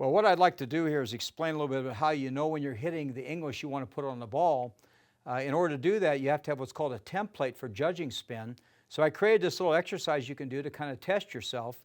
Well, what I'd like to do here is explain a little bit about how you know when you're hitting the English you want to put on the ball. In order to do that, you have to have what's called a template for judging spin. So I created this little exercise you can do to kind of test yourself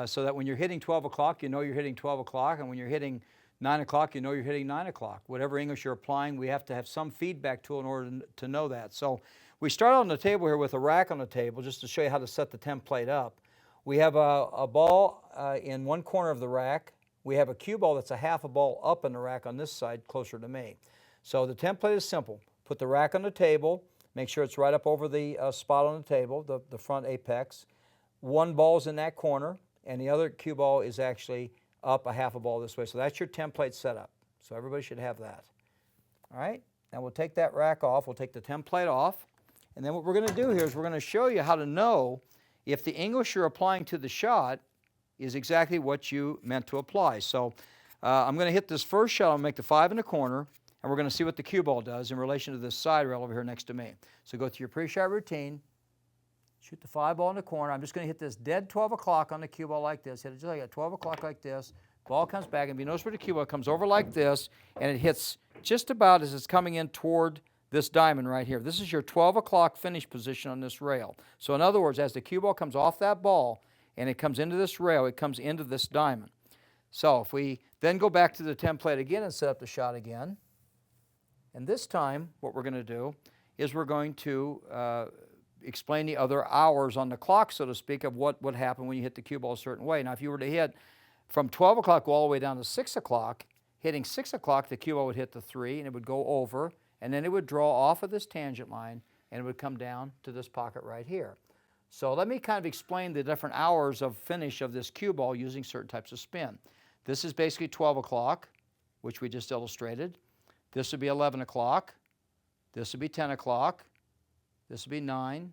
so that when you're hitting 12 o'clock, you know you're hitting 12 o'clock, and when you're hitting 9 o'clock, you know you're hitting 9 o'clock. Whatever English you're applying, we have to have some feedback tool in order to know that. So we start on the table here with a rack on the table just to show you how to set the template up. We have a ball in one corner of the rack. We have a cue ball that's a half a ball up in the rack on this side closer to me. So the template is simple. Put the rack on the table, make sure it's right up over the spot on the table, the front apex. One ball's in that corner, and the other cue ball is actually up a half a ball this way. So that's your template setup. So everybody should have that. All right, now we'll take that rack off. We'll take the template off. And then what we're going to do here is we're going to show you how to know if the English you're applying to the shot is exactly what you meant to apply. So I'm going to hit this first shot. I'll make the 5 in the corner, and we're going to see what the cue ball does in relation to this side rail over here next to me. So go through your pre-shot routine, shoot the 5 ball in the corner. I'm just going to hit this dead 12 o'clock on the cue ball like this. Hit it just like at 12 o'clock like this. Ball comes back, and if you notice where the cue ball comes over like this, and it hits just about as it's coming in toward this diamond right here. This is your 12 o'clock finish position on this rail. So in other words, as the cue ball comes off that ball, and it comes into this rail, it comes into this diamond. So if we then go back to the template again and set up the shot again, and this time what we're going to do is we're going to explain the other hours on the clock, so to speak, of what would happen when you hit the cue ball a certain way. Now if you were to hit from 12 o'clock all the way down to 6 o'clock, hitting 6 o'clock the cue ball would hit the 3 and it would go over, and then it would draw off of this tangent line and it would come down to this pocket right here. So let me kind of explain the different hours of finish of this cue ball using certain types of spin. This is basically 12 o'clock, which we just illustrated. This would be 11 o'clock. This would be 10 o'clock. This would be 9,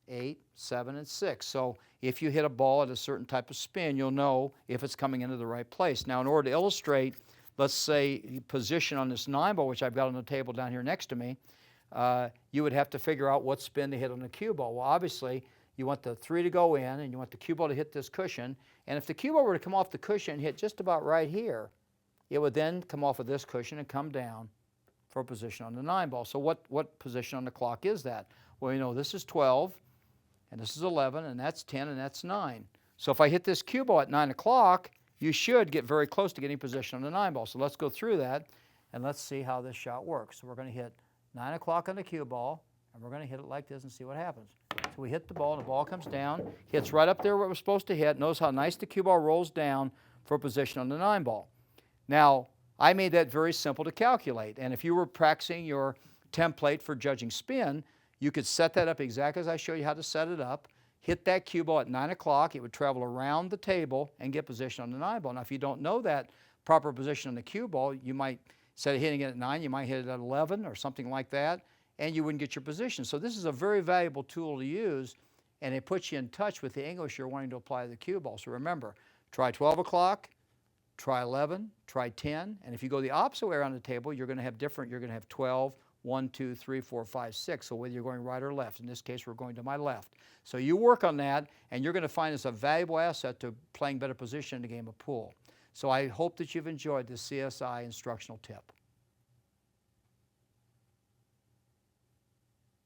8, 7, and 6. So if you hit a ball at a certain type of spin, you'll know if it's coming into the right place. Now in order to illustrate, let's say, position on this 9 ball, which I've got on the table down here next to me, you would have to figure out what spin to hit on the cue ball. Well, obviously, you want the 3 to go in, and you want the cue ball to hit this cushion. And if the cue ball were to come off the cushion and hit just about right here, it would then come off of this cushion and come down for a position on the 9 ball. So what position on the clock is that? Well, you know, this is 12, and this is 11, and that's 10, and that's 9. So if I hit this cue ball at 9 o'clock, you should get very close to getting position on the 9 ball. So let's go through that, and let's see how this shot works. So we're going to hit 9 o'clock on the cue ball, and we're going to hit it like this and see what happens. So we hit the ball, and the ball comes down, hits right up there where it was supposed to hit. Notice how nice the cue ball rolls down for a position on the 9 ball. Now, I made that very simple to calculate, and if you were practicing your template for judging spin, you could set that up exactly as I showed you how to set it up, hit that cue ball at 9 o'clock, it would travel around the table and get position on the 9 ball. Now, if you don't know that proper position on the cue ball, you might, instead of hitting it at 9, you might hit it at 11 or something like that, and you wouldn't get your position. So this is a very valuable tool to use, and it puts you in touch with the English you're wanting to apply to the cue ball. So remember, try 12 o'clock, try 11, try 10, and if you go the opposite way around the table, you're going to have different, you're going to have 12, 1, 2, 3, 4, 5, 6, so whether you're going right or left. In this case, we're going to my left. So you work on that, and you're going to find this a valuable asset to playing better position in the game of pool. So I hope that you've enjoyed this CSI instructional tip.